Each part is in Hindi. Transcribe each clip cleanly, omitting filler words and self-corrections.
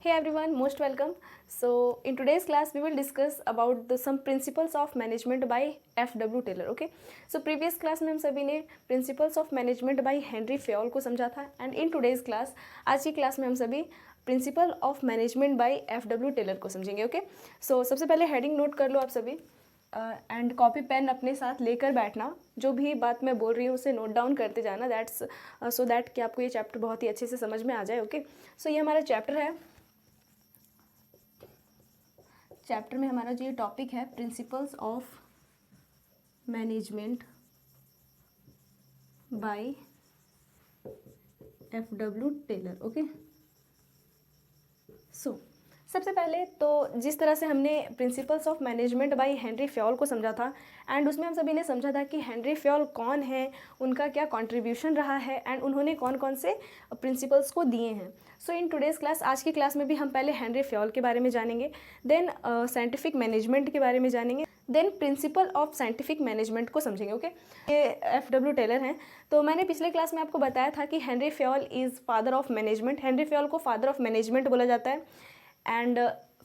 Hey everyone, most welcome. So in today's class we will discuss about some principles of management by F.W. Taylor. Okay. So previous class में हम सभी ने principles of management by Henry Fayol को समझा था and in today's class आज की क्लास में हम सभी principle of management by F.W. Taylor को समझेंगे. ओके. सो सबसे पहले हेडिंग नोट कर लो आप सभी एंड कॉपी पेन अपने साथ लेकर बैठना. जो भी बात मैं बोल रही हूँ उसे नोट डाउन करते जाना. दैट्स सो दैट कि आपको ये चैप्टर बहुत ही अच्छे से समझ में आ जाए. ओके. सो ये हमारा चैप्टर है. चैप्टर में हमारा जो ये टॉपिक है principles of management by F.W. Taylor. Okay. So सबसे पहले तो जिस तरह से हमने principles of management by Henri Fayol को समझा था एंड उसमें हम सभी ने समझा था कि हेनरी फ्योल कौन है, उनका क्या कंट्रीब्यूशन रहा है एंड उन्होंने कौन कौन से प्रिंसिपल्स को दिए हैं. सो इन टुडेज़ क्लास, आज की क्लास में भी हम पहले हेनरी फ्योल के बारे में जानेंगे, देन साइंटिफिक मैनेजमेंट के बारे में जानेंगे, then principle of scientific management को समझेंगे. ओके. ये F.W. टेलर हैं. तो मैंने पिछले क्लास में आपको बताया था कि Henry Fayol is father of management. Henry Fayol को फादर ऑफ मैनेजमेंट बोला जाता है एंड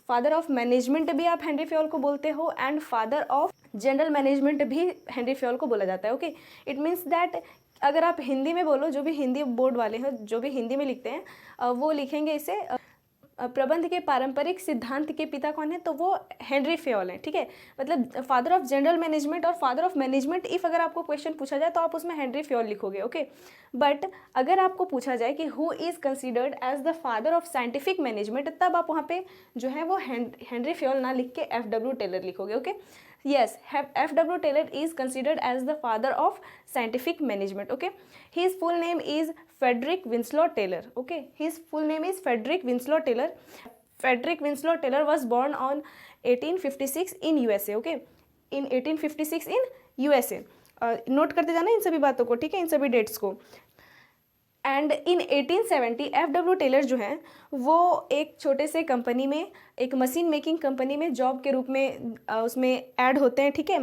फादर ऑफ मैनेजमेंट भी आप हेनरी फ्योल को बोलते हो and father of general management भी हेनरी फ्योल को बोला जाता है. ओके. इट मीन्स दैट अगर आप हिंदी में बोलो, जो भी हिंदी बोर्ड वाले हैं जो भी हिंदी में लिखते हैं वो लिखेंगे इसे प्रबंध के पारंपरिक सिद्धांत के पिता कौन है, तो वो हेनरी फ्योल हैं. ठीक है. मतलब फादर ऑफ जनरल मैनेजमेंट और फादर ऑफ मैनेजमेंट, इफ़ अगर आपको क्वेश्चन पूछा जाए तो आप उसमें हेनरी फ्योल लिखोगे. ओके. बट अगर आपको पूछा जाए कि who is considered as the father of scientific management, तब आप वहाँ पे जो है वो हेनरी फ्योल ना लिख के F.W. टेलर लिखोगे. Okay. Yes, F.W. Taylor is considered as the father of scientific management. Okay, his full name is Frederick Winslow Taylor. Okay, his full name is Frederick Winslow Taylor. Frederick Winslow Taylor was born on 1856 in USA. Okay, in 1856 in USA. Note करते जाना इन सभी बातों को. ठीक है, इन सभी डेट्स को. And in 1870 F.W. टेलर जो हैं वो एक छोटे से कंपनी में, एक मशीन मेकिंग कंपनी में जॉब के रूप में उसमें ऐड होते हैं. ठीक है.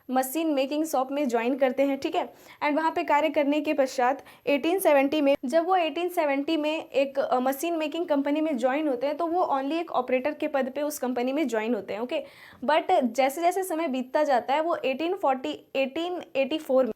मशीन मेकिंग शॉप में ज्वाइन करते हैं. ठीक है. एंड वहाँ पे कार्य करने के पश्चात 1870 में, जब वो 1870 में एक मशीन मेकिंग कंपनी में ज्वाइन होते हैं तो वो ओनली एक ऑपरेटर के पद पे उस कंपनी में ज्वाइन होते हैं. ओके. बट जैसे जैसे समय बीतता जाता है वो 1884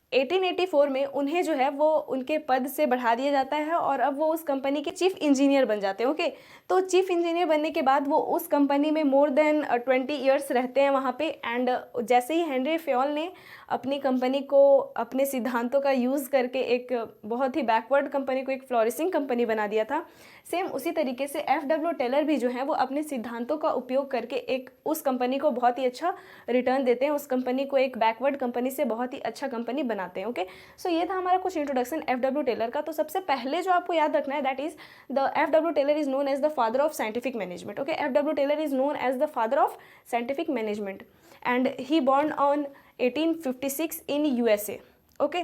में उन्हें जो है वो उनके पद से बढ़ा दिया जाता है और अब वो उस कंपनी के चीफ इंजीनियर बन जाते हैं. ओके. तो चीफ इंजीनियर बनने के बाद वो उस कंपनी में मोर देन 20 ईयर्स रहते हैं वहाँ पे. एंड जैसे ही हेनरी फ्योल ने अपनी कंपनी को अपने सिद्धांतों का यूज़ करके एक बहुत ही बैकवर्ड कंपनी को एक फ्लोरिशिंग कंपनी बना दिया था, सेम उसी तरीके से F.W. टेलर भी जो है वो अपने सिद्धांतों का उपयोग करके एक उस कंपनी को बहुत ही अच्छा रिटर्न देते हैं. उस कंपनी को एक बैकवर्ड कंपनी से बहुत ही अच्छा कंपनी बनाते हैं. ओके. सो ये था हमारा कुछ इंट्रोडक्शन F.W. टेलर का. तो सबसे पहले जो आपको याद रखना है that is the F.W. Taylor is known as the father of scientific management. Okay. F.W. Taylor is known as the father of scientific management and he born on 1856 in USA. Okay.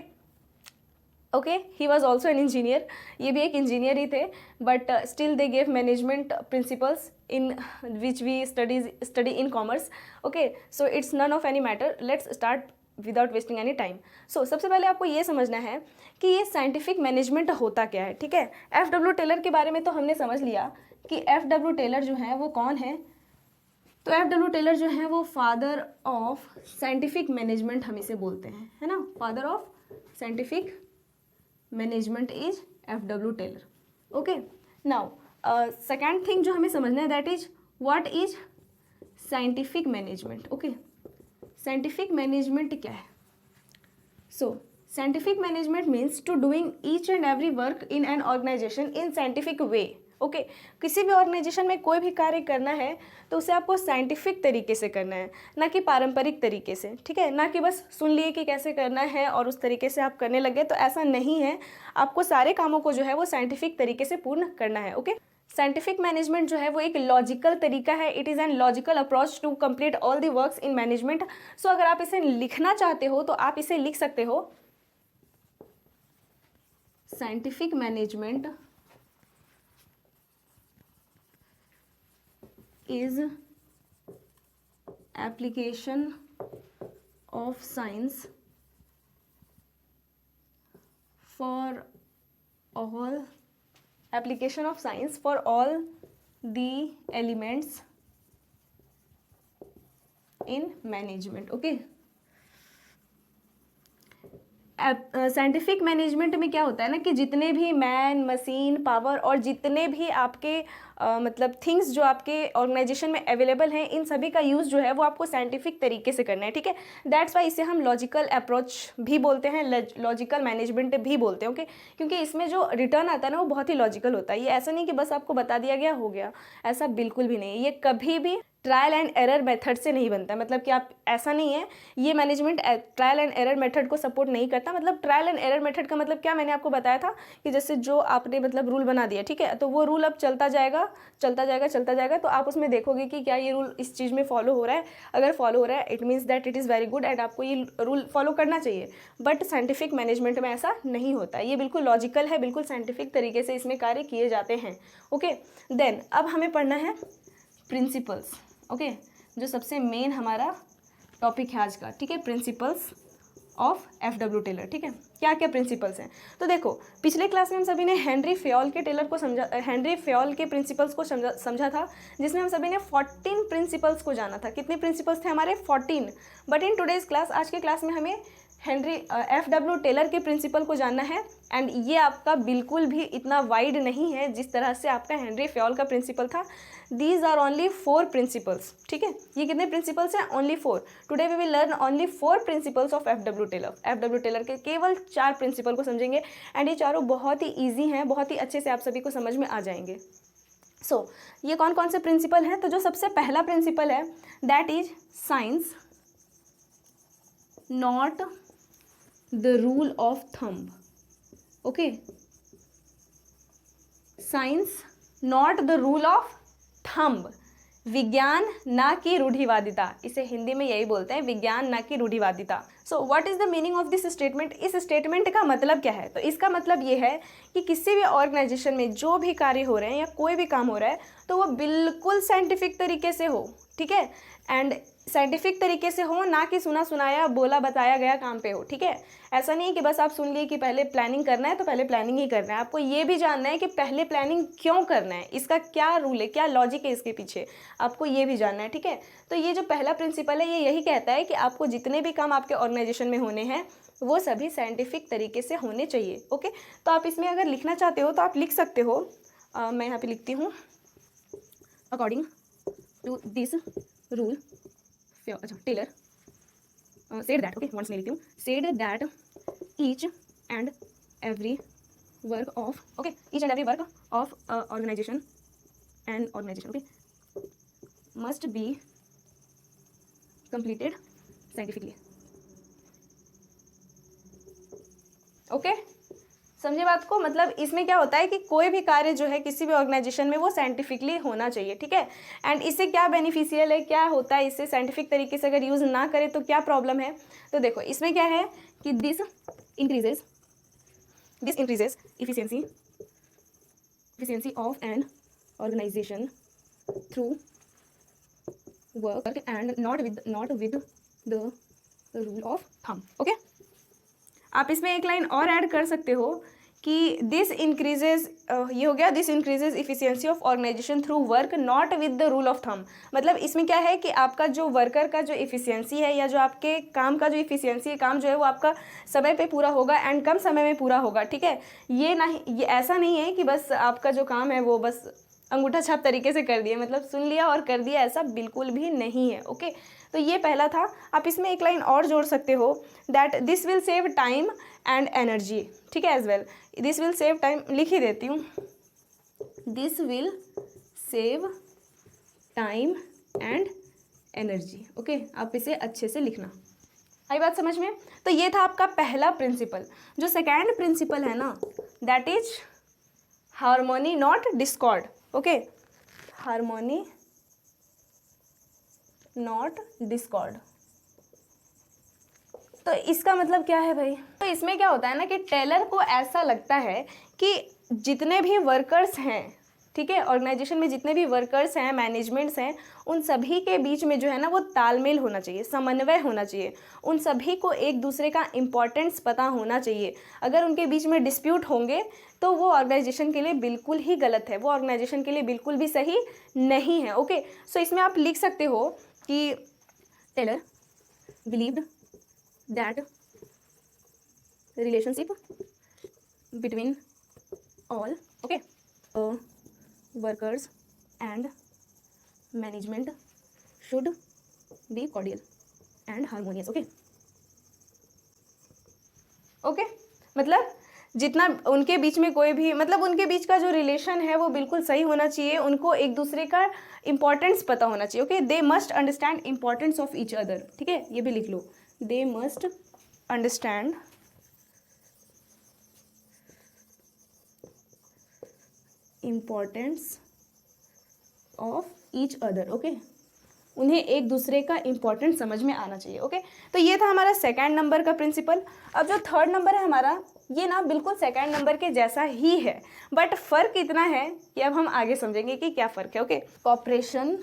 Okay. He was also an engineer. ये भी एक इंजीनियर ही थे but still they gave management principles in which we study in commerce. Okay. So it's none of any matter. Let's start without wasting any time. So सबसे पहले आपको ये समझना है कि ये साइंटिफिक मैनेजमेंट होता क्या है. ठीक है. F.W. टेलर के बारे में तो हमने समझ लिया कि F.W. टेलर जो है वो कौन है. तो F.W. टेलर जो है वो फादर ऑफ साइंटिफिक मैनेजमेंट हम इसे बोलते हैं, है ना. Father of scientific management is F.W. Taylor. Okay. Now second thing जो हमें समझना है that is what is scientific management. Okay. Scientific management क्या है. So scientific management means to doing each and every work in an organization in scientific way. Okay. किसी भी ऑर्गेनाइजेशन में कोई भी कार्य करना है तो उसे आपको साइंटिफिक तरीके से करना है, ना कि पारंपरिक तरीके से. ठीक है. ना कि बस सुन लिए कि कैसे करना है और उस तरीके से आप करने लगे, तो ऐसा नहीं है. आपको सारे कामों को जो है वो साइंटिफिक तरीके से पूर्ण करना है. ओके. साइंटिफिक मैनेजमेंट जो है वो एक लॉजिकल तरीका है. It is an logical approach to complete all the works in management. So अगर आप इसे लिखना चाहते हो तो आप इसे लिख सकते हो scientific management is application of science for all application of science for all the elements in management. Okay, scientific management में क्या होता है ना कि जितने भी मैन, मशीन, पावर और जितने भी आपके मतलब थिंग्स जो आपके ऑर्गेनाइजेशन में अवेलेबल हैं, इन सभी का यूज़ जो है वो आपको साइंटिफिक तरीके से करना है, ठीक है। दैट्स वाई इसे हम लॉजिकल अप्रोच भी बोलते हैं, लॉजिकल मैनेजमेंट भी बोलते हैं। ओके, क्योंकि इसमें जो रिटर्न आता है ना वो बहुत ही लॉजिकल होता है। ये ऐसा नहीं कि बस आपको बता दिया गया हो गया, ऐसा बिल्कुल भी नहीं है। ये कभी भी ट्रायल एंड एरर मेथड से नहीं बनता, मतलब कि आप ऐसा नहीं है, ये management trial and error method को सपोर्ट नहीं करता। मतलब ट्रायल एंड एरर मेथड का मतलब क्या, मैंने आपको बताया था कि जैसे जो आपने मतलब रूल बना दिया, ठीक है, तो वो रूल अब चलता जाएगा चलता जाएगा चलता जाएगा, तो आप उसमें देखोगे कि क्या ये रूल इस चीज़ में फॉलो हो रहा है। अगर फॉलो हो रहा है it means that it is very good and आपको ये रूल फॉलो करना चाहिए। बट साइंटिफिक मैनेजमेंट में ऐसा नहीं होता, ये बिल्कुल लॉजिकल है, बिल्कुल साइंटिफिक तरीके से इसमें कार्य किए जाते हैं। ओके, देन अब हमें पढ़ना है प्रिंसिपल्स। ओके, जो सबसे मेन हमारा टॉपिक है आज का, ठीक है, प्रिंसिपल्स ऑफ एफ.डब्ल्यू. टेलर। ठीक है, क्या क्या प्रिंसिपल्स हैं, तो देखो पिछले क्लास में हम सभी ने हेनरी फेयोल के टेलर को समझा, हेनरी फेयोल के प्रिंसिपल्स को समझा था, जिसमें हम सभी ने 14 प्रिंसिपल्स को जाना था। कितने प्रिंसिपल्स थे हमारे? 14। बट इन टुडेज क्लास, आज के क्लास में हमें हेनरी एफ.डब्ल्यू. टेलर के प्रिंसिपल को जानना है। एंड ये आपका बिल्कुल भी इतना वाइड नहीं है जिस तरह से आपका हेनरी फेयोल का प्रिंसिपल था। These are only 4 principles. ठीक है, ये कितने प्रिंसिपल्स हैं? Only 4। Today we will learn only 4 principles of F W. Taylor. F W. Taylor के केवल 4 प्रिंसिपल को समझेंगे एंड ये चारों बहुत ही ईजी हैं, बहुत ही अच्छे से आप सभी को समझ में आ जाएंगे। सो ये कौन कौन से प्रिंसिपल हैं? तो जो सबसे पहला प्रिंसिपल है that is science not the rule of thumb. Okay, science not the rule of thumb, विज्ञान ना कि रूढ़िवादिता। इसे हिंदी में यही बोलते हैं, विज्ञान ना कि रूढ़िवादिता। So what is the meaning of this statement? इस स्टेटमेंट का मतलब क्या है? तो इसका मतलब ये है कि किसी भी ऑर्गेनाइजेशन में जो भी कार्य हो रहे हैं या कोई भी काम हो रहा है तो वो बिल्कुल साइंटिफिक तरीके से हो। ठीक है, एंड साइंटिफिक तरीके से हो, ना कि सुना सुनाया बोला बताया गया काम पे हो। ठीक है, ऐसा नहीं है कि बस आप सुन लिए कि पहले प्लानिंग करना है तो पहले प्लानिंग ही करना है। आपको ये भी जानना है कि पहले प्लानिंग क्यों करना है, इसका क्या रूल है, क्या लॉजिक है इसके पीछे, आपको ये भी जानना है। ठीक है, तो ये जो पहला प्रिंसिपल है ये यही कहता है कि आपको जितने भी काम आपके ऑर्गेनाइजेशन में होने हैं वो सभी साइंटिफिक तरीके से होने चाहिए। ओके, तो आप इसमें अगर लिखना चाहते हो तो आप लिख सकते हो। मैं यहाँ पे लिखती हूँ अकॉर्डिंग टू दिस रूल अच्छा Taylor said that, okay, once मैं लिखती हूँ, said that each and every work of, okay, each and every work of organization and organization, okay, must be completed scientifically. okay, समझे बात को? मतलब इसमें क्या होता है कि कोई भी कार्य जो है किसी भी ऑर्गेनाइजेशन में वो साइंटिफिकली होना चाहिए। ठीक है, एंड इससे क्या बेनिफिशियल है, क्या होता है इससे, साइंटिफिक तरीके से अगर यूज़ ना करें तो क्या प्रॉब्लम है? तो देखो इसमें क्या है कि this increases efficiency of an organization through work and not with the rule of thumb. Okay, आप इसमें एक लाइन और ऐड कर सकते हो कि दिस इंक्रीजेज, ये हो गया, this increases efficiency of organization through work not with the rule of thumb. मतलब इसमें क्या है कि आपका जो वर्कर का जो इफिशियंसी है या जो आपके काम का जो इफिशियंसी है, काम जो है वो आपका समय पे पूरा होगा एंड कम समय में पूरा होगा। ठीक है, ये नहीं, ये ऐसा नहीं है कि बस आपका जो काम है वो बस अंगूठा छाप तरीके से कर दिया, मतलब सुन लिया और कर दिया, ऐसा बिल्कुल भी नहीं है। ओके, तो ये पहला था। आप इसमें एक लाइन और जोड़ सकते हो that this will save time and energy. ठीक है, as well this will save time, लिख ही देती हूँ, this will save time and energy. Okay, आप इसे अच्छे से लिखना। आई बात समझ में? तो ये था आपका पहला प्रिंसिपल। जो सेकेंड प्रिंसिपल है ना that is harmony not Discord. Okay, harmony not Discord. तो इसका मतलब क्या है भाई? तो इसमें क्या होता है ना कि टेलर को ऐसा लगता है कि जितने भी वर्कर्स हैं ठीक है। ऑर्गेनाइजेशन में जितने भी वर्कर्स हैं, मैनेजमेंट्स हैं, उन सभी के बीच में जो है ना वो तालमेल होना चाहिए, समन्वय होना चाहिए, उन सभी को एक दूसरे का इम्पोर्टेंस पता होना चाहिए। अगर उनके बीच में डिस्प्यूट होंगे तो वो ऑर्गेनाइजेशन के लिए बिल्कुल ही गलत है, वो ऑर्गेनाइजेशन के लिए बिल्कुल भी सही नहीं है। ओके, सो इसमें आप लिख सकते हो कि Taylor believed that relationship between all okay workers and management should be cordial and harmonious okay मतलब जितना उनके बीच में कोई भी मतलब उनके बीच का जो रिलेशन है वो बिल्कुल सही होना चाहिए, उनको एक दूसरे का इंपॉर्टेंस पता होना चाहिए। Okay, they must understand importance of each other, ठीक है, ये भी लिख लो, they must understand importance of each other. Okay, उन्हें एक दूसरे का इम्पोर्टेंस समझ में आना चाहिए। ओके, तो ये था हमारा सेकंड नंबर का प्रिंसिपल। अब जो थर्ड नंबर है हमारा, ये ना बिल्कुल सेकंड नंबर के जैसा ही है, बट फ़र्क इतना है कि अब हम आगे समझेंगे कि क्या फ़र्क है। Okay, cooperation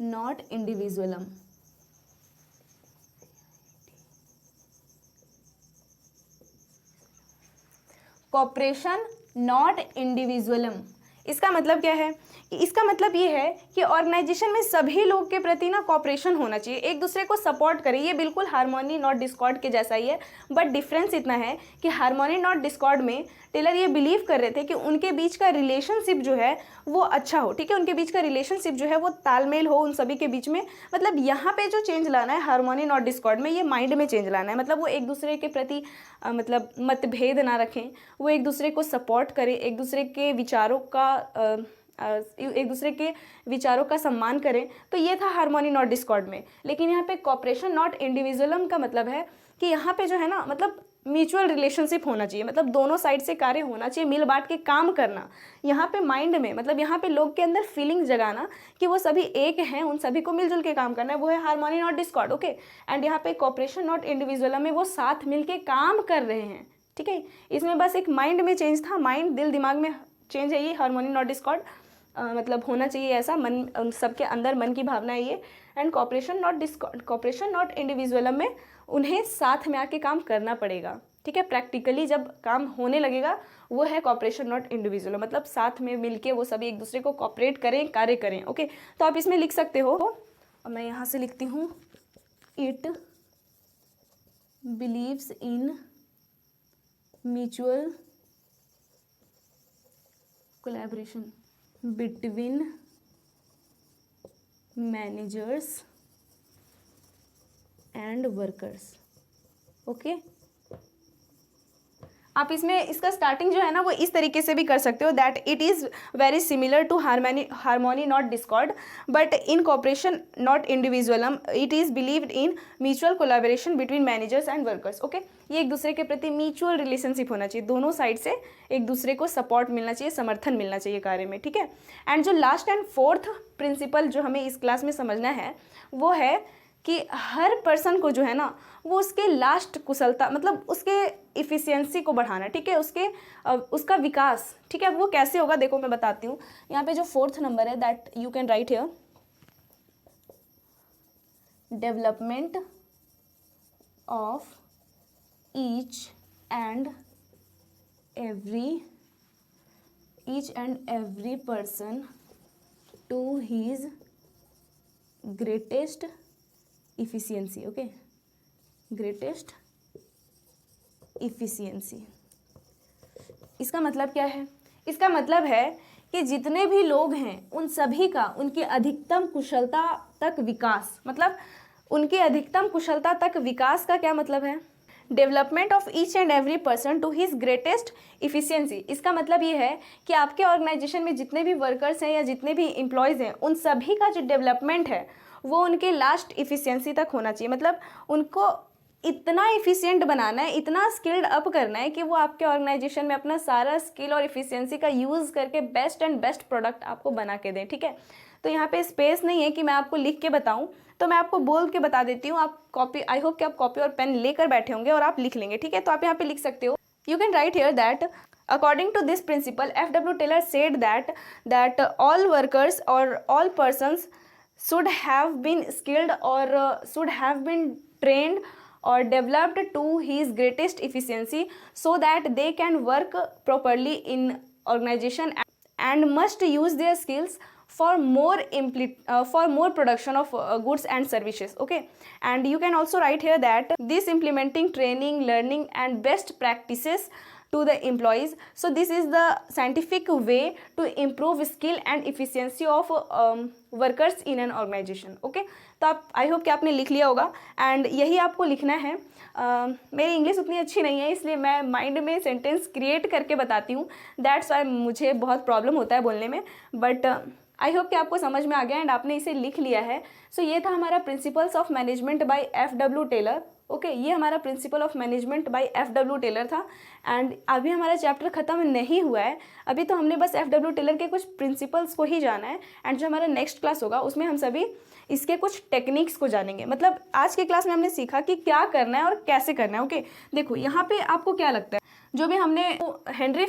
not individualism. Cooperation not individualism, इसका मतलब क्या है? इसका मतलब ये है कि ऑर्गेनाइजेशन में सभी लोग के प्रति ना कॉपरेशन होना चाहिए, एक दूसरे को सपोर्ट करें। ये बिल्कुल हार्मोनी नॉट डिस्कॉर्ड के जैसा ही है, बट डिफरेंस इतना है कि हार्मोनी नॉट डिस्कॉर्ड में टेलर ये बिलीव कर रहे थे कि उनके बीच का रिलेशनशिप जो है वो अच्छा हो, ठीक है, उनके बीच का रिलेशनशिप जो है वो तालमेल हो उन सभी के बीच में। मतलब यहाँ पे जो चेंज लाना है हार्मोनी नॉट डिस्कॉर्ड में, ये माइंड में चेंज लाना है। मतलब वो एक दूसरे के प्रति मतलब मतभेद ना रखें, वो एक दूसरे को सपोर्ट करें, एक दूसरे के विचारों का सम्मान करें। तो ये था हार्मोनी नॉट डिस्कॉर्ड में। लेकिन यहाँ पे कॉपरेशन नॉट इंडिविजुअलम का मतलब है कि यहाँ पे जो है ना मतलब म्यूचुअल रिलेशनशिप होना चाहिए, मतलब दोनों साइड से कार्य होना चाहिए, मिल बांट के काम करना। यहाँ पे माइंड में मतलब यहाँ पे लोग के अंदर फीलिंग जगाना कि वो सभी एक हैं, उन सभी को मिलजुल के काम करना है, वो है harmony not Discord. Okay, and यहाँ पे कॉपरेशन नॉट इंडिविजुअलम में वो साथ मिल के काम कर रहे हैं, ठीक है। इसमें बस एक माइंड में चेंज था, माइंड दिल दिमाग में चेंज है। ये हार्मोनी नॉट डिस्कॉर्ड मतलब होना चाहिए ऐसा, मन सबके अंदर मन की भावना है ये। एंड कॉपरेशन नॉट इंडिविजुअलम में उन्हें साथ में आके काम करना पड़ेगा, ठीक है। प्रैक्टिकली जब काम होने लगेगा वो है कॉपरेशन नॉट इंडिविजुअल, मतलब साथ में मिलके वो सभी एक दूसरे को कॉपरेट करें, कार्य करें। ओके, तो आप इसमें लिख सकते हो, और मैं यहाँ से लिखती हूँ, it believes in mutual collaboration between managers and workers. Okay, आप इसमें इसका स्टार्टिंग जो है ना वो इस तरीके से भी कर सकते हो, that it is very similar to harmony not discord but in cooperation not individualism, it is believed in mutual collaboration between managers and workers. Okay, ये एक दूसरे के प्रति म्यूचुअल रिलेशनशिप होना चाहिए, दोनों साइड से एक दूसरे को सपोर्ट मिलना चाहिए, समर्थन मिलना चाहिए कार्य में, ठीक है। एंड जो लास्ट एंड फोर्थ प्रिंसिपल जो हमें इस क्लास में समझना है वो है कि हर पर्सन को जो है ना वो उसके लास्ट कुशलता मतलब उसके इफ़िशियंसी को बढ़ाना, ठीक है, उसका विकास, ठीक है। वो कैसे होगा देखो मैं बताती हूँ। यहाँ पे जो फोर्थ नंबर है that you can write here, development of each and every person to his greatest efficiency. Okay, greatest efficiency, इसका मतलब क्या है? इसका मतलब है कि जितने भी लोग हैं उन सभी का उनकी अधिकतम कुशलता तक विकास, मतलब उनकी अधिकतम कुशलता तक विकास का क्या मतलब है? Development of each and every person to his greatest efficiency. इसका मतलब ये है कि आपके ऑर्गेनाइजेशन में जितने भी वर्कर्स हैं या जितने भी एम्प्लॉयज़ हैं उन सभी का जो डेवलपमेंट है वो उनके लास्ट इफिशियंसी तक होना चाहिए। मतलब उनको इतना इफ़िशियंट बनाना है, इतना स्किल्ड अप करना है कि वो आपके ऑर्गेनाइजेशन में अपना सारा स्किल और इफ़िशियंसी का यूज़ करके बेस्ट प्रोडक्ट आपको बना के दें, ठीक है। तो यहाँ पे स्पेस नहीं है कि मैं आपको लिख के बताऊँ, तो मैं आपको बोल के बता देती हूँ। आप कॉपी, आई होप कि आप कॉपी और पेन लेकर बैठे होंगे और आप लिख लेंगे, ठीक है। तो आप यहाँ पे लिख सकते हो, You can write here that according to this principle, F.W. Taylor said that all workers or all persons should have been skilled or should have been trained or developed to his greatest efficiency so that they can work properly in organization and must use their skills for more production of goods and services. Okay, and you can also write here that this implementing training, learning and best practices to the employees. So this is the scientific way to improve skill and efficiency of workers in an organization. Okay, तो आप आई होप कि आपने लिख लिया होगा एंड यही आपको लिखना है. मेरी इंग्लिश उतनी अच्छी नहीं है इसलिए मैं माइंड में सेंटेंस क्रिएट करके बताती हूँ. दैट्स वाई मुझे बहुत प्रॉब्लम होता है बोलने में, बट आई होप कि आपको समझ में आ गया एंड आपने इसे लिख लिया है. सो ये था हमारा principles of management by F.W. Taylor. Okay, ये हमारा principle of management by F.W. Taylor था एंड अभी हमारा चैप्टर ख़त्म नहीं हुआ है. अभी तो हमने बस F.W. टेलर के कुछ प्रिंसिपल्स को ही जाना है एंड जो हमारा नेक्स्ट क्लास होगा उसमें हम सभी इसके कुछ टेक्निक्स को जानेंगे. मतलब आज के क्लास में हमने सीखा कि क्या करना है और कैसे करना है. ओके, देखो यहाँ पे आपको क्या लगता है, जो भी हमने हेनरी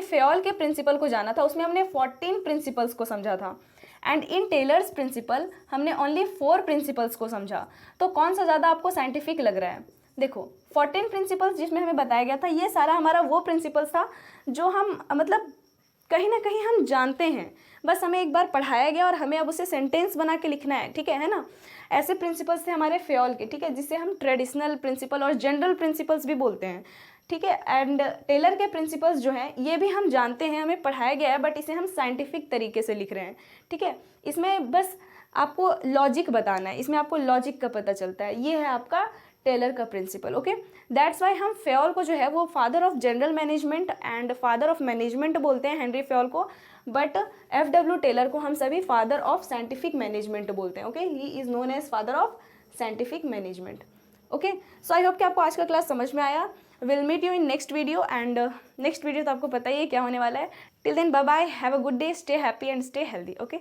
फेयोल के प्रिंसिपल को जाना था उसमें हमने 14 प्रिंसिपल्स को समझा था एंड इन टेलर्स प्रिंसिपल हमने ओनली 4 प्रिंसिपल्स को समझा. तो कौन सा ज़्यादा आपको साइंटिफिक लग रहा है? देखो 14 प्रिंसिपल्स जिसमें हमें बताया गया था ये सारा हमारा वो प्रिंसिपल्स था जो हम मतलब कहीं ना कहीं हम जानते हैं, बस हमें एक बार पढ़ाया गया और हमें अब उसे सेंटेंस बना के लिखना है. ठीक है ना? ऐसे प्रिंसिपल्स थे हमारे फेयोल के. ठीक है, जिसे हम ट्रेडिशनल प्रिंसिपल और जनरल प्रिंसिपल्स भी बोलते हैं. ठीक है, एंड टेलर के प्रिंसिपल्स जो हैं ये भी हम जानते हैं, हमें पढ़ाया गया है, बट इसे हम साइंटिफिक तरीके से लिख रहे हैं. ठीक है, इसमें बस आपको लॉजिक बताना है, इसमें आपको लॉजिक का पता चलता है. ये है आपका टेलर का प्रिंसिपल. ओके, दैट्स वाई हम फेयोल को जो है वो father of general management and father of management बोलते हैं, हेनरी फेयोल को, बट F.W. टेलर को हम सभी फादर ऑफ साइंटिफिक मैनेजमेंट बोलते हैं. Okay, he is known as father of scientific management. Okay, so I hope कि आपको आज का क्लास समझ में आया. Will meet you in next video and next video तो आपको पता ही है क्या होने वाला है. Till then bye bye, have a good day, stay happy and stay healthy. Okay.